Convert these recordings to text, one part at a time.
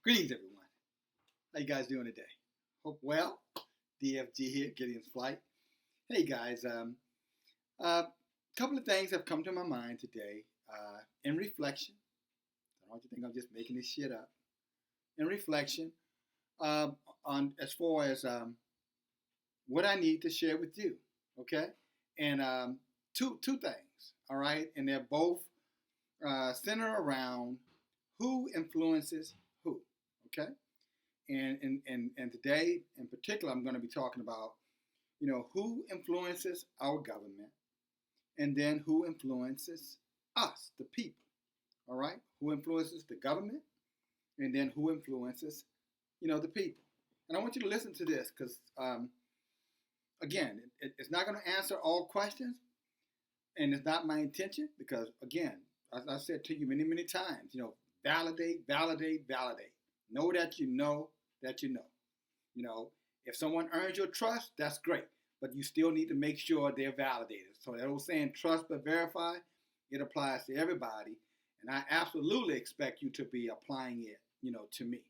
Greetings, everyone. How you guys doing today? Hope well. DFG here, Gideon's Flight. Hey guys, a couple of things have come to my mind today in reflection. I don't you think I'm just making this shit up. In reflection, on as far as what I need to share with you. Okay, and two things. All right, and they're both centered around who influences who. Okay. And today in particular, I'm going to be talking about, who influences our government and then who influences us, the people. All right? Who influences the government and then who influences, the people. And I want you to listen to this because, again, it's not going to answer all questions and it's not my intention because, again, as I said to you many, many times, validate, validate, validate. Know that you know that you know. If someone earns your trust, that's great. But you still need to make sure they're validated. So that old saying, trust but verify, it applies to everybody. And I absolutely expect you to be applying it, to me.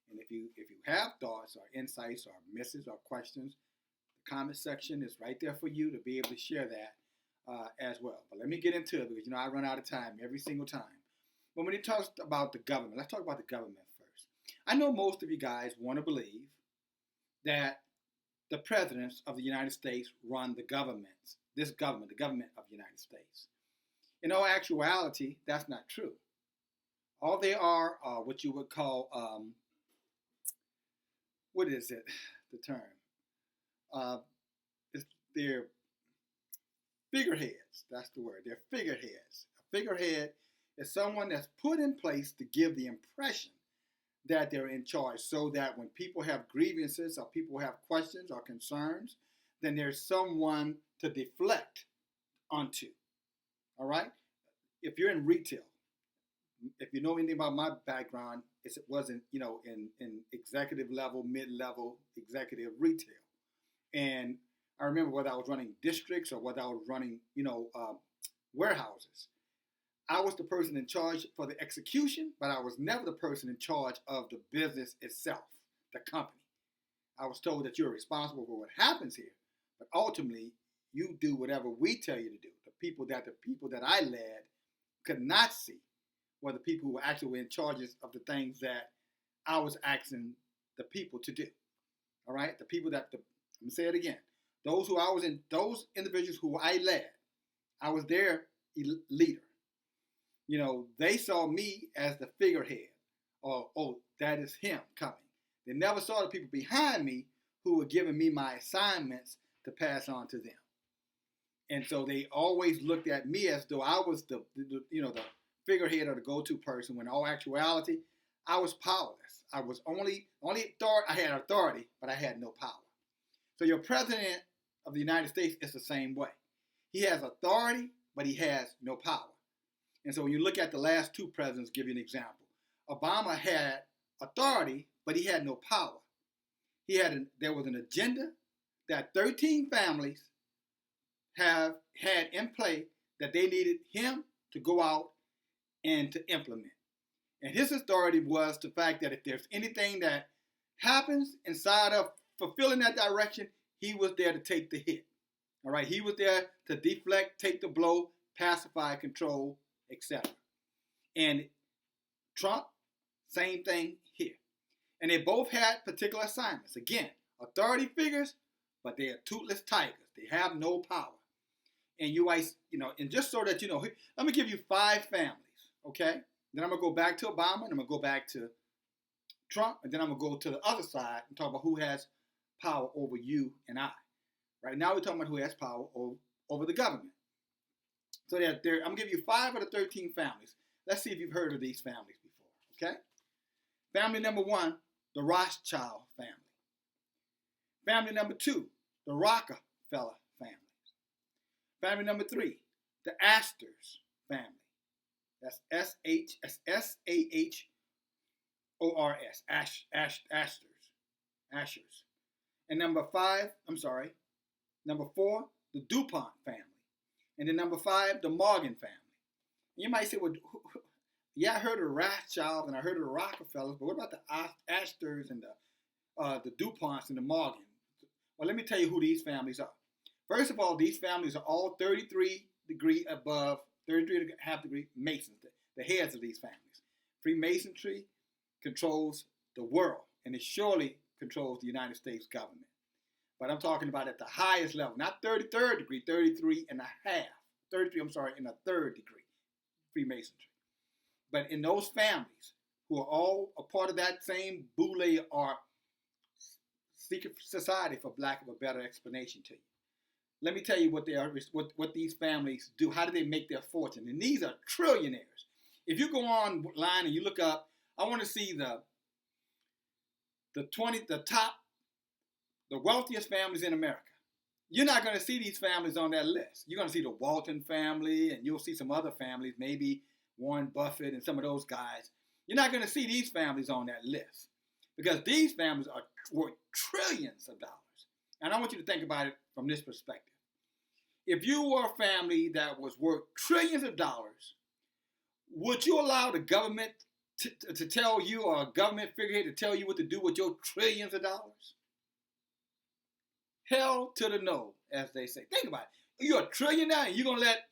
And if you have thoughts or insights or misses or questions, the comment section is right there for you to be able to share that as well. But let me get into it because, I run out of time every single time. But when you talk about the government, let's talk about the government first. I know most of you guys want to believe that the presidents of the United States run the governments, the government of the United States. In all actuality, that's not true. All they are what you would call, what is it, the term? They're figureheads. That's the word. They're figureheads. A figurehead is someone that's put in place to give the impression that they're in charge so that when people have grievances or people have questions or concerns, then there's someone to deflect onto. All right? If you're in retail, if you know anything about my background, it wasn't, in executive level, mid-level, executive retail. And I remember whether I was running districts or whether I was running, warehouses. I was the person in charge for the execution, but I was never the person in charge of the business itself, the company. I was told that you're responsible for what happens here, but ultimately you do whatever we tell you to do. The people that I led could not see were the people who were actually in charge of the things that I was asking the people to do. All right, the people I'm gonna say it again. Those individuals who I led, I was their leader. They saw me as the figurehead. Or, oh, that is him coming. They never saw the people behind me who were giving me my assignments to pass on to them. And so they always looked at me as though I was the figurehead or the go-to person, when in all actuality, I was powerless. I was only authority. I had authority, but I had no power. So your president of the United States is the same way. He has authority, but he has no power. And so when you look at the last two presidents, give you an example. Obama had authority, but he had no power. There was an agenda that 13 families have had in play that they needed him to go out and to implement. And his authority was the fact that if there's anything that happens inside of fulfilling that direction, he was there to take the hit. All right, he was there to deflect, take the blow, pacify, control, etc. And Trump, same thing here. And they both had particular assignments. Again, authority figures, but they are toothless tigers. They have no power. And and just so that you know, let me give you 5 families, okay? Then I'm going to go back to Obama, and I'm going to go back to Trump, and then I'm going to go to the other side and talk about who has power over you and I. Right now we're talking about who has power over the government. So I'm going to give you 5 of the 13 families. Let's see if you've heard of these families before, okay? Family number 1, the Rothschild family. Family number 2, the Rockefeller family. Family number 3, the Astors family. That's Ashors. Ashers. And number 4, the DuPont family. And then number 5, the Morgan family. You might say, well, Yeah, I heard of the Rothschilds and I heard of the Rockefellers, but what about the Astors and the DuPonts and the Morgans? Well, let me tell you who these families are. First of all, these families are all 33 above, 33 and a half degree Masons, the heads of these families. Freemasonry controls the world, and it surely controls the United States government. But I'm talking about at the highest level, not 33rd degree, 33 and a half. 33, I'm sorry, in a third degree Freemasonry. But in those families who are all a part of that same boule or secret society, for lack of a better explanation to you. Let me tell you what they are, what these families do. How do they make their fortune? And these are trillionaires. If you go online and you look up, I want to see the wealthiest families in America. You're not going to see these families on that list. You're going to see the Walton family, and you'll see some other families, maybe Warren Buffett and some of those guys. You're not going to see these families on that list because these families are worth trillions of dollars. And I want you to think about it from this perspective. If you were a family that was worth trillions of dollars, would you allow the government to tell you, or a government figurehead to tell you what to do with your trillions of dollars? Hell to the no, as they say. Think about it. You're a trillionaire and you're going to let,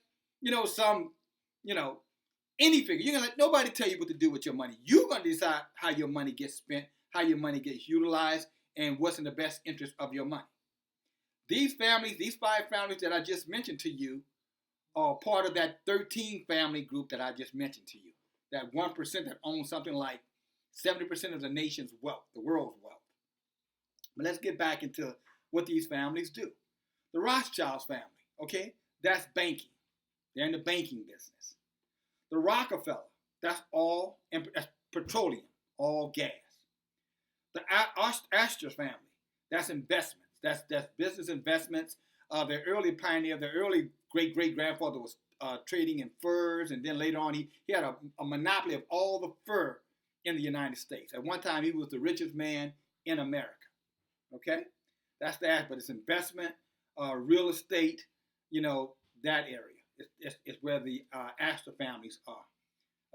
any figure. You're going to let nobody tell you what to do with your money. You're going to decide how your money gets spent, how your money gets utilized, and what's in the best interest of your money. These families, these 5 families that I just mentioned to you, are part of that 13 family group that I just mentioned to you. That 1% that owns something like 70% of the nation's wealth, the world's wealth. But let's get back into what these families do. The Rothschilds family, okay, that's banking. They're in the banking business. The Rockefeller, that's petroleum, all gas. The Astor family, that's investments. That's business investments. Their early pioneer, their early great-great-grandfather was trading in furs, and then later on he had a monopoly of all the fur in the United States. At one time, he was the richest man in America. Okay? That's that, but it's investment, real estate, that area. It's where the Astor families are.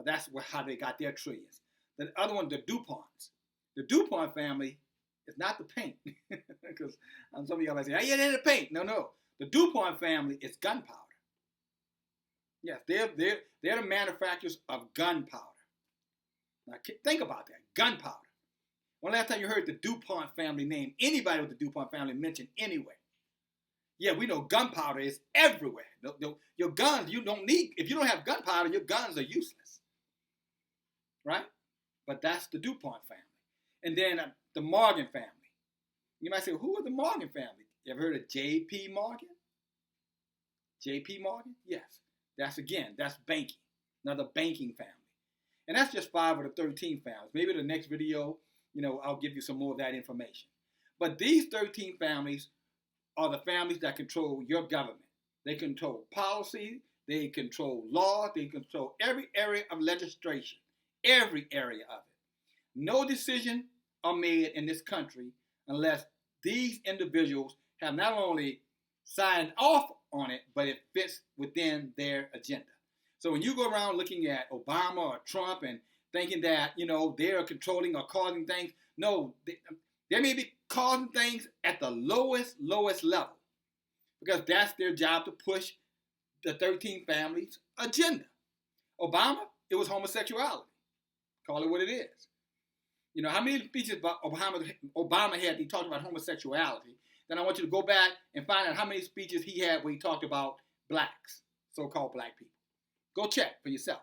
That's how they got their trillions. The other one, the DuPonts. The DuPont family is not the paint. Because some of y'all might say, yeah, they're the paint. No. The DuPont family is gunpowder. Yes, they're the manufacturers of gunpowder. Now, think about that, gunpowder. When last time you heard the DuPont family name, anybody with the DuPont family mentioned anywhere? Yeah, we know gunpowder is everywhere. Your guns, you don't need, if you don't have gunpowder, your guns are useless. Right? But that's the DuPont family. And then the Morgan family. You might say, who are the Morgan family? You ever heard of J.P. Morgan? J.P. Morgan? Yes. That's banking. Another banking family. And that's just 5 of the 13 families. Maybe the next video, I'll give you some more of that information. But these 13 families are the families that control your government. They control policy. They control law. They control every area of legislation. Every area of it. No decision are made in this country unless these individuals have not only signed off on it, but it fits within their agenda. So when you go around looking at Obama or Trump and thinking that, they're controlling or causing things, no, they may be causing things at the lowest level because that's their job to push the 13 families' agenda. Obama, it was homosexuality. Call it what it is. How many speeches Obama had he talked about homosexuality? Then I want you to go back and find out how many speeches he had where he talked about blacks, so-called black people. Go check for yourself.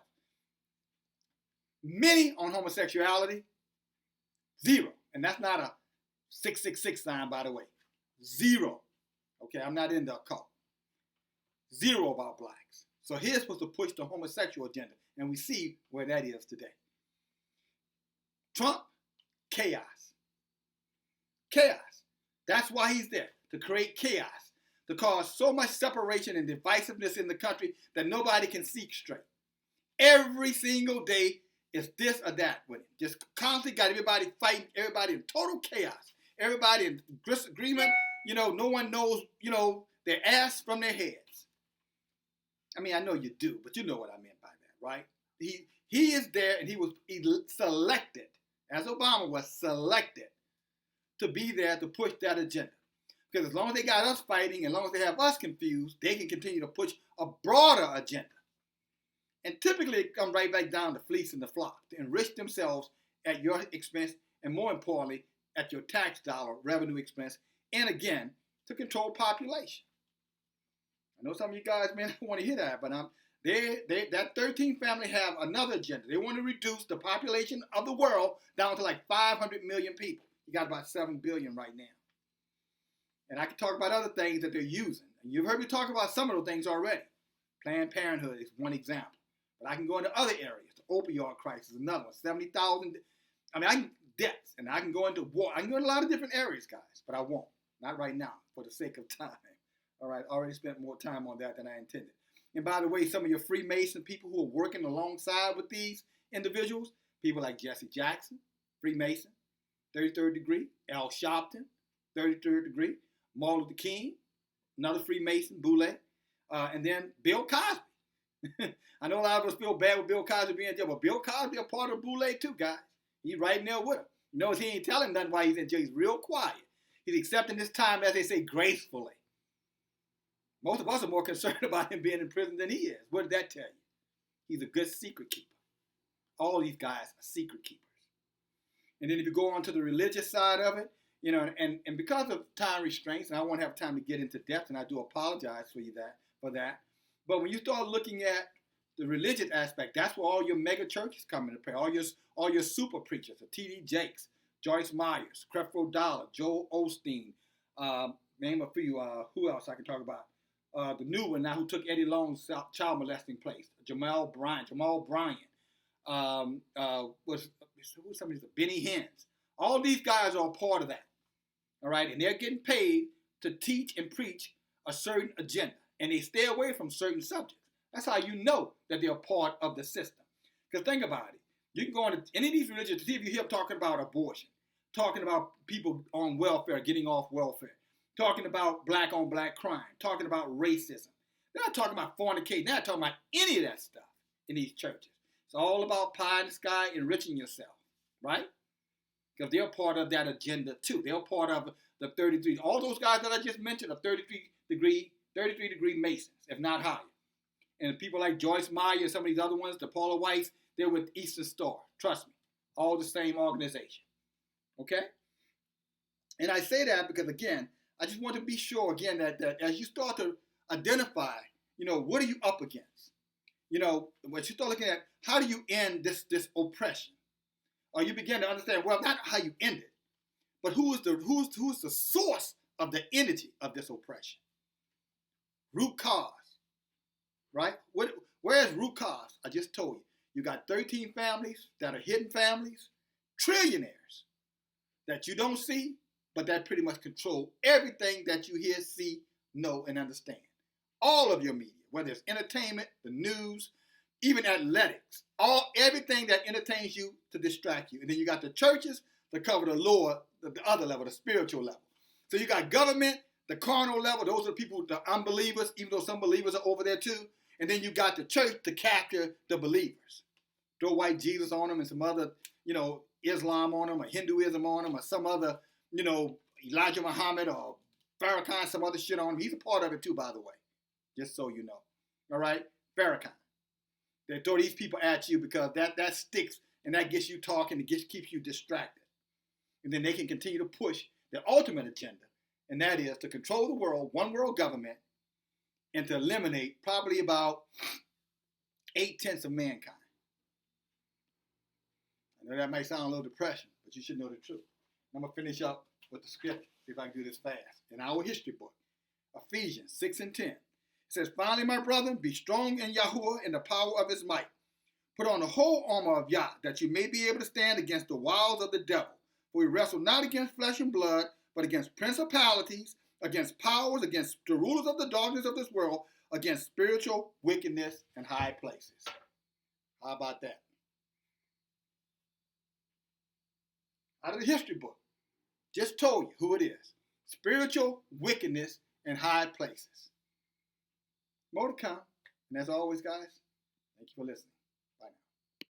Many on homosexuality, 0. And that's not a 666 sign, by the way. 0. Okay, I'm not in the occult. 0 about blacks. So his supposed to push the homosexual agenda, and we see where that is today. Trump, chaos. Chaos. That's why he's there, to create chaos, to cause so much separation and divisiveness in the country that nobody can see straight. Every single day is this or that with him. Just constantly got everybody fighting, everybody in total chaos, everybody in disagreement. No one knows, their ass from their heads. I mean, I know you do, but you know what I meant by that, right? He is there, and he was selected, as Obama was selected, to be there to push that agenda. Because as long as they got us fighting, as long as they have us confused, they can continue to push a broader agenda. And typically it comes right back down to fleecing the flock, to enrich themselves at your expense, and more importantly, at your tax dollar revenue expense, and again, to control population. I know some of you guys may not want to hear that, but that 13 family have another agenda. They want to reduce the population of the world down to like 500 million people. You got about 7 billion right now. And I can talk about other things that they're using. And you've heard me talk about some of those things already. Planned Parenthood is one example. But I can go into other areas. The opioid crisis is another one. 70,000. Deaths. And I can go into war. I can go into a lot of different areas, guys. But I won't. Not right now, for the sake of time. All right. I already spent more time on that than I intended. And by the way, some of your Freemason people who are working alongside with these individuals, people like Jesse Jackson, Freemason, 33rd degree, Al Sharpton, 33rd degree, Martin Luther King, another Freemason, Boule, and then Bill Cosby. I know a lot of us feel bad with Bill Cosby being in jail, but Bill Cosby a part of Boule too, guys. He's right in there with him. You notice he ain't telling nothing why he's in jail. He's real quiet. He's accepting his time, as they say, gracefully. Most of us are more concerned about him being in prison than he is. What did that tell you? He's a good secret keeper. All these guys are secret keepers. And then if you go on to the religious side of it, you know, and because of time restraints, and I won't have time to get into depth, and I do apologize for that. But when you start looking at the religious aspect, that's where all your mega churches come into play. All your super preachers, the T.D. Jakes, Joyce Myers, Creflo Dollar, Joel Osteen, name a few. Who else I can talk about? The new one now who took Eddie Long's child molesting place, Jamal Bryant. Who's somebody's Benny Hinn. All these guys are a part of that. All right, and they're getting paid to teach and preach a certain agenda, and they stay away from certain subjects. That's how you know that they're part of the system. Because think about it. You can go into any of these religions to see if you hear them talking about abortion, talking about people on welfare, getting off welfare, talking about black on black crime, talking about racism. They're not talking about fornicating. They're not talking about any of that stuff in these churches. It's all about pie in the sky, enriching yourself, right? Because they're part of that agenda too. They're part of the 33. All those guys that I just mentioned are 33 degree Masons, if not higher. And people like Joyce Meyer and some of these other ones, the Paula Weiss, they're with Eastern Star. Trust me, all the same organization. Okay? And I say that because, again, I just want to be sure, again, that as you start to identify, you know, what are you up against? You know, when you start looking at how do you end this oppression? Or you begin to understand, well, not how you end it, but who's the source of the energy of this oppression? Root cause, right? Where's root cause? I just told you. You got 13 families that are hidden families, trillionaires that you don't see, but that pretty much control everything that you hear, see, know, and understand. All of your media, whether it's entertainment, the news, even athletics, everything that entertains you to distract you. And then you got the churches to cover the other level, the spiritual level. So you got government, the carnal level, those are the people, the unbelievers, even though some believers are over there too. And then you got the church to capture the believers. Throw white Jesus on them and some other, you know, Islam on them or Hinduism on them or some other, you know, Elijah Muhammad or Farrakhan, some other shit on him. He's a part of it too, by the way, just so you know. All right? Farrakhan. They throw these people at you because that sticks and that gets you talking and keeps you distracted. And then they can continue to push their ultimate agenda, and that is to control the world, one world government, and to eliminate probably about 8/10 of mankind. I know that might sound a little depressing, but you should know the truth. I'm going to finish up with the scripture, see if I can do this fast. In our history book, Ephesians 6:10. It says, finally, my brethren, be strong in Yahuwah in the power of his might. Put on the whole armor of Yah, that you may be able to stand against the wiles of the devil. For we wrestle not against flesh and blood, but against principalities, against powers, against the rulers of the darkness of this world, against spiritual wickedness in high places. How about that? Out of the history book. Just told you who it is. Spiritual wickedness in high places. More to come. And as always, guys, thank you for listening.